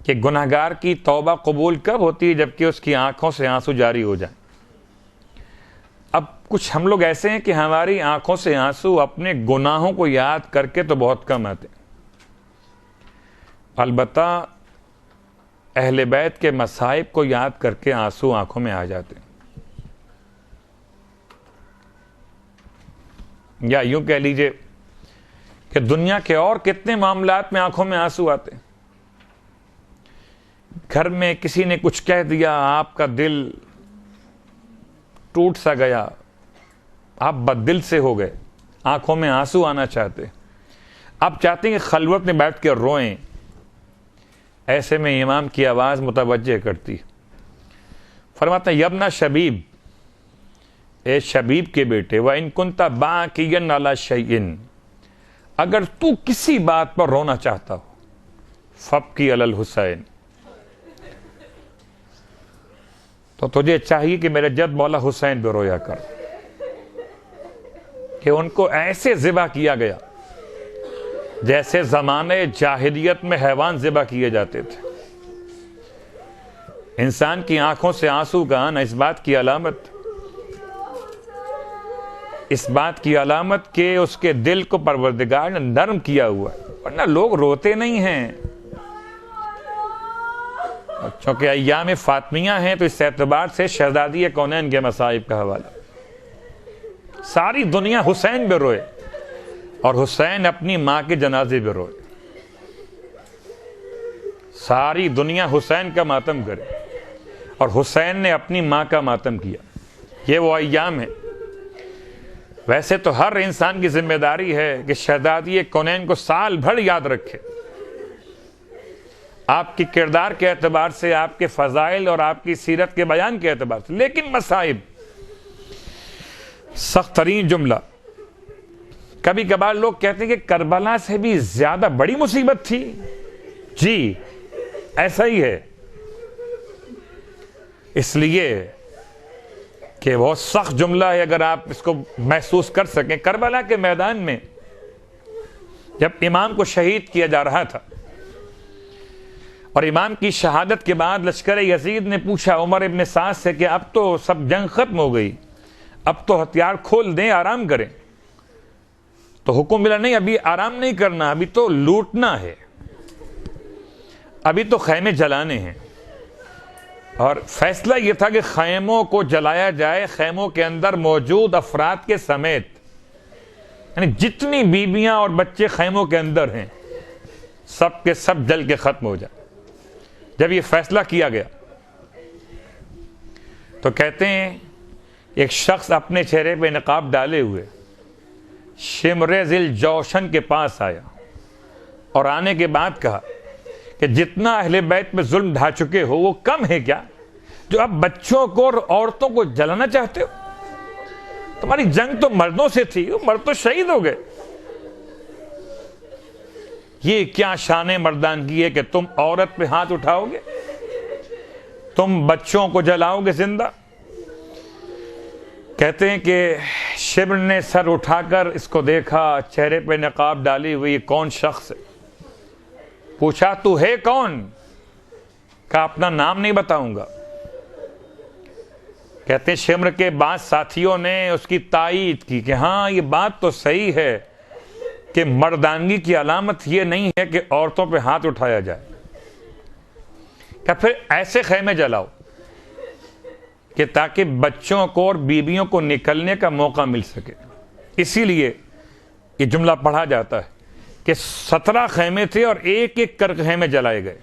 کہ گناہگار کی توبہ قبول کب ہوتی ہے؟ جبکہ اس کی آنکھوں سے آنسو جاری ہو جائیں۔ اب کچھ ہم لوگ ایسے ہیں کہ ہماری آنکھوں سے آنسو اپنے گناہوں کو یاد کر کے تو بہت کم آتے ہیں، البتہ اہل بیت کے مصائب کو یاد کر کے آنسو آنکھوں میں آ جاتے ہیں۔ یا یوں کہہ لیجئے کہ دنیا کے اور کتنے معاملات میں آنکھوں میں آنسو آتے ہیں۔ گھر میں کسی نے کچھ کہہ دیا، آپ کا دل ٹوٹ سا گیا، آپ بد دل سے ہو گئے، آنکھوں میں آنسو آنا چاہتے، آپ چاہتے ہیں کہ خلوت میں بیٹھ کے روئیں۔ ایسے میں امام کی آواز متوجہ کرتی، فرماتا ہے یبنا شبیب، اے شبیب کے بیٹے، وَإِن كُنْتَ بَاكِيًا عَلَى شَيْءٍ، اگر تو کسی بات پر رونا چاہتا ہو، فَابْكِ عَلَى الْحُسَيْن، تو تجھے چاہیے کہ میرے جد مولا حسین پہ رویا کر، کہ ان کو ایسے ذبح کیا گیا جیسے زمانے جاہلیت میں حیوان ذبح کیے جاتے تھے۔ انسان کی آنکھوں سے آنسو کا آنا اس بات کی علامت کہ اس کے دل کو پروردگار نے نرم کیا ہوا ہے، ورنہ لوگ روتے نہیں ہیں۔ چونکہ ایام فاطمیہ ہیں تو اس اعتبار سے شہزادی کونین کے مصائب کا حوالہ، ساری دنیا حسین پہ روئے اور حسین اپنی ماں کے جنازے پہ روئے، ساری دنیا حسین کا ماتم کرے اور حسین نے اپنی ماں کا ماتم کیا۔ یہ وہ ایام ہے۔ ویسے تو ہر انسان کی ذمہ داری ہے کہ شہزادی کونین کو سال بھر یاد رکھے، آپ کی کردار کے اعتبار سے، آپ کے فضائل اور آپ کی سیرت کے بیان کے اعتبار سے، لیکن مصائب، سخت ترین جملہ، کبھی کبھار لوگ کہتے ہیں کہ کربلا سے بھی زیادہ بڑی مصیبت تھی۔ جی ایسا ہی ہے، اس لیے کہ بہت سخت جملہ ہے، اگر آپ اس کو محسوس کر سکیں۔ کربلا کے میدان میں جب امام کو شہید کیا جا رہا تھا اور امام کی شہادت کے بعد لشکر یزید نے پوچھا عمر ابن سعد سے کہ اب تو سب جنگ ختم ہو گئی، اب تو ہتھیار کھول دیں، آرام کریں، تو حکم ملا نہیں، ابھی آرام نہیں کرنا، ابھی تو لوٹنا ہے، ابھی تو خیمے جلانے ہیں۔ اور فیصلہ یہ تھا کہ خیموں کو جلایا جائے، خیموں کے اندر موجود افراد کے سمیت، یعنی جتنی بیویاں اور بچے خیموں کے اندر ہیں سب کے سب جل کے ختم ہو جائے۔ جب یہ فیصلہ کیا گیا تو کہتے ہیں ایک شخص اپنے چہرے پہ نقاب ڈالے ہوئے شمر ذی جوشن کے پاس آیا اور آنے کے بعد کہا کہ جتنا اہل بیت میں ظلم ڈھا چکے ہو وہ کم ہے کیا جو اب بچوں کو اور عورتوں کو جلانا چاہتے ہو؟ تمہاری جنگ تو مردوں سے تھی، وہ مرد تو شہید ہو گئے، یہ کیا شان مردانگی ہے کہ تم عورت پہ ہاتھ اٹھاؤ گے، تم بچوں کو جلاؤ گے زندہ؟ کہتے ہیں کہ شبر نے سر اٹھا کر اس کو دیکھا، چہرے پہ نقاب ڈالی ہوئی، یہ کون شخص ہے؟ پوچھا تو ہے کون؟ کہا اپنا نام نہیں بتاؤں گا۔ کہتے ہیں شمر کے بعض ساتھیوں نے اس کی تائید کی کہ ہاں یہ بات تو صحیح ہے کہ مردانگی کی علامت یہ نہیں ہے کہ عورتوں پہ ہاتھ اٹھایا جائے، کہ پھر ایسے خیمے جلاؤ کہ تاکہ بچوں کو اور بیویوں کو نکلنے کا موقع مل سکے۔ اسی لیے یہ جملہ پڑھا جاتا ہے کہ 17 خیمے تھے اور ایک ایک کر خیمے جلائے گئے،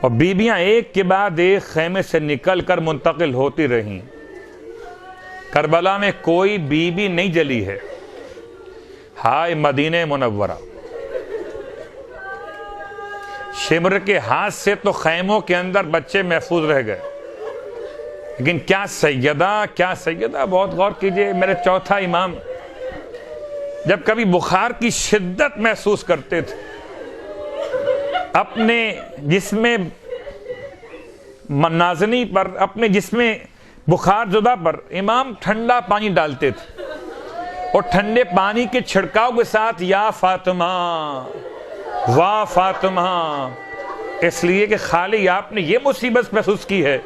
اور بیویاں ایک کے بعد ایک خیمے سے نکل کر منتقل ہوتی رہیں۔ کربلا میں کوئی بیوی نہیں جلی ہے۔ ہائے مدینہ منورہ، شمر کے ہاتھ سے تو خیموں کے اندر بچے محفوظ رہ گئے، لیکن کیا سیدہ، بہت غور کیجئے، میرے چوتھا امام جب کبھی بخار کی شدت محسوس کرتے تھے، اپنے جسم منازنی پر، اپنے جسم بخار زدہ پر امام ٹھنڈا پانی ڈالتے تھے اور ٹھنڈے پانی کے چھڑکاؤ کے ساتھ یا فاطمہ، واہ فاطمہ، اس لیے کہ خالی آپ نے یہ مصیبت محسوس کی ہے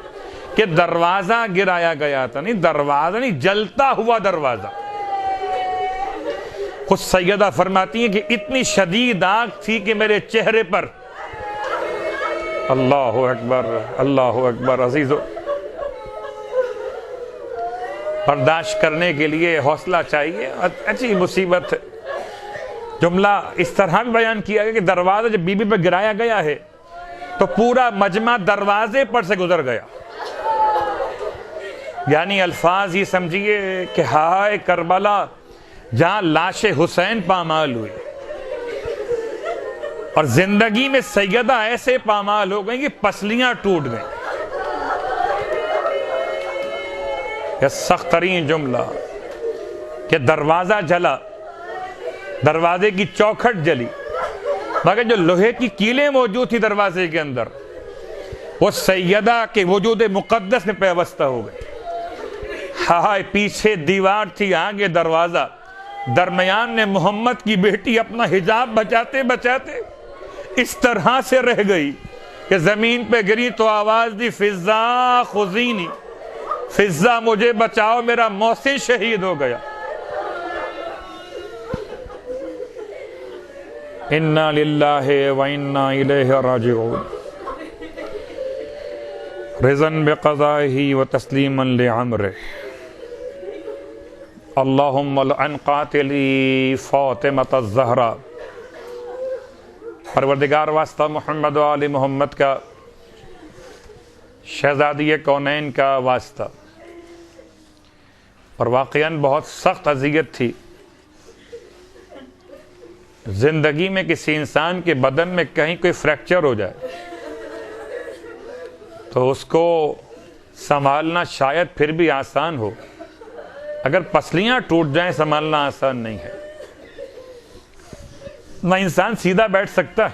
کہ دروازہ گرایا گیا تھا، نہیں، دروازہ نہیں، جلتا ہوا دروازہ۔ خود سیدہ فرماتی ہیں کہ اتنی شدید آگ تھی کہ میرے چہرے پر، اللہ اکبر اللہ اکبر، عزیزو، برداشت کرنے کے لیے حوصلہ چاہیے، اچھی مصیبت ہے۔ جملہ اس طرح بھی بیان کیا گیا کہ دروازہ جب بی بی پہ گرایا گیا ہے تو پورا مجمع دروازے پر سے گزر گیا، یعنی الفاظ یہ سمجھیے کہ ہائے کربلا، جہاں لاش حسین پامال ہوئی، اور زندگی میں سیدہ ایسے پامال ہو گئیں کہ پسلیاں ٹوٹ گئیں۔ یہ سخت ترین جملہ کہ دروازہ جلا، دروازے کی چوکھٹ جلی، مگر جو لوہے کی کیلیں موجود تھی دروازے کے اندر، وہ سیدہ کے وجود مقدس میں پیوستہ ہو گئے۔ ہائے، پیچھے دیوار تھی، آگے دروازہ، درمیان میں محمد کی بیٹی اپنا حجاب بچاتے بچاتے اس طرح سے رہ گئی کہ زمین پہ گری تو آواز دی، فضا خذینی، فضا مجھے بچاؤ، میرا محسن شہید ہو گیا۔ انا للہ و انا الیہ راجعون، رضا بقضائہ و تسلیما لعمرہ، اللہم لعن قاتلی فاطمۃ الزہرا۔ پروردگار واسطہ محمد و آل محمد کا، شہزادی کونین کا واسطہ۔ اور واقعاً بہت سخت اذیت تھی۔ زندگی میں کسی انسان کے بدن میں کہیں کوئی فریکچر ہو جائے تو اس کو سنبھالنا شاید پھر بھی آسان ہو، اگر پسلیاں ٹوٹ جائیں سنبھالنا آسان نہیں ہے۔ نہ انسان سیدھا بیٹھ سکتا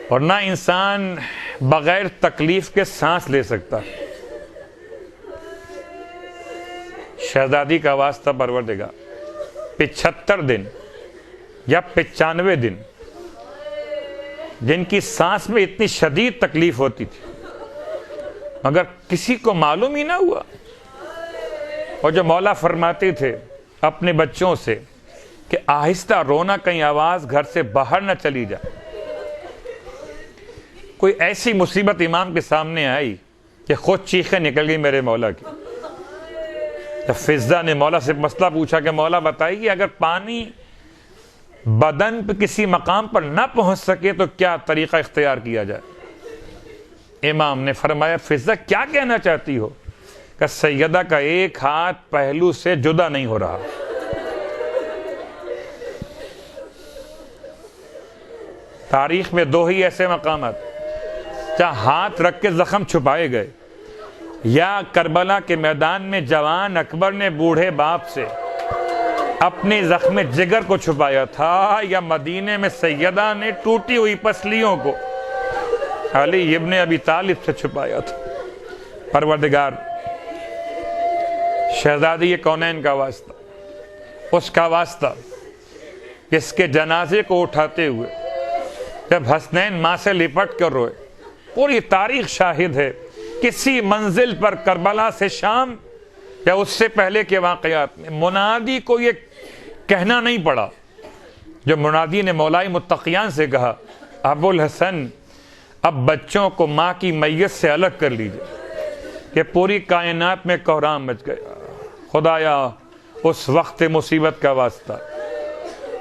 اور نہ انسان بغیر تکلیف کے سانس لے سکتا۔ شہزادی کا واسطہ پروردگار 75 دن یا 95 دن جن کی سانس میں اتنی شدید تکلیف ہوتی تھی، مگر کسی کو معلوم ہی نہ ہوا۔ اور جو مولا فرماتے تھے اپنے بچوں سے کہ آہستہ رونا، کہیں آواز گھر سے باہر نہ چلی جائے۔ کوئی ایسی مصیبت امام کے سامنے آئی کہ خود چیخیں نکل گئی میرے مولا کی۔ جب فضا نے مولا سے مسئلہ پوچھا کہ مولا بتائیے، اگر پانی بدن پہ کسی مقام پر نہ پہنچ سکے تو کیا طریقہ اختیار کیا جائے؟ امام نے فرمایا، فضا کیا کہنا چاہتی ہو؟ کہ سیدہ کا ایک ہاتھ پہلو سے جدا نہیں ہو رہا۔ تاریخ میں 2 ہی ایسے مقامات جہاں ہاتھ رکھ کے زخم چھپائے گئے، یا کربلا کے میدان میں جوان اکبر نے بوڑھے باپ سے اپنے زخم جگر کو چھپایا تھا، یا مدینے میں سیدہ نے ٹوٹی ہوئی پسلیوں کو علی ابن ابی طالب سے چھپایا تھا۔ پروردگار، شہزادی کونین کا واسطہ، اس کا واسطہ جس کے جنازے کو اٹھاتے ہوئے جب حسنین ماں سے لپٹ کر روئے، پوری تاریخ شاہد ہے، کسی منزل پر کربلا سے شام یا اس سے پہلے کے واقعات میں منادی کو یہ کہنا نہیں پڑا، جو منادی نے مولائی متقیان سے کہا، ابو الحسن اب بچوں کو ماں کی میت سے الگ کر لیجئے، کہ پوری کائنات میں کوہرام مچ گیا۔ خدایا اس وقت مصیبت کا واسطہ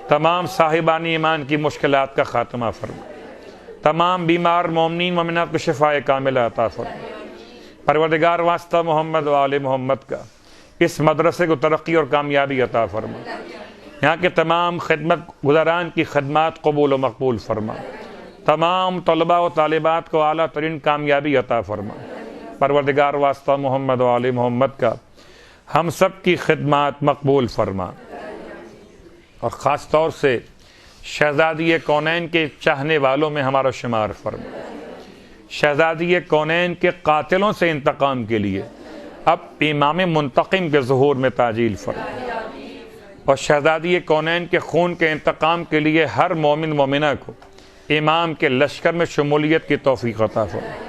تمام صاحبان ایمان کی مشکلات کا خاتمہ فرما، تمام بیمار مومنین مومنات کو شفاء کاملہ عطا فرما۔ پروردگار واسطہ محمد و آل محمد کا اس مدرسے کو ترقی اور کامیابی عطا فرما، یہاں کے تمام خدمت گزاران کی خدمات قبول و مقبول فرما، تمام طلباء و طالبات کو اعلیٰ ترین کامیابی عطا فرما۔ پروردگار واسطہ محمد و آل محمد کا ہم سب کی خدمات مقبول فرما، اور خاص طور سے شہزادی کونین کے چاہنے والوں میں ہمارا شمار فرما۔ شہزادی کونین کے قاتلوں سے انتقام کے لیے اب امام منتقم کے ظہور میں تعجیل فرما، اور شہزادی کونین کے خون کے انتقام کے لیے ہر مومن مومنہ کو امام کے لشکر میں شمولیت کی توفیق عطا فرمائے۔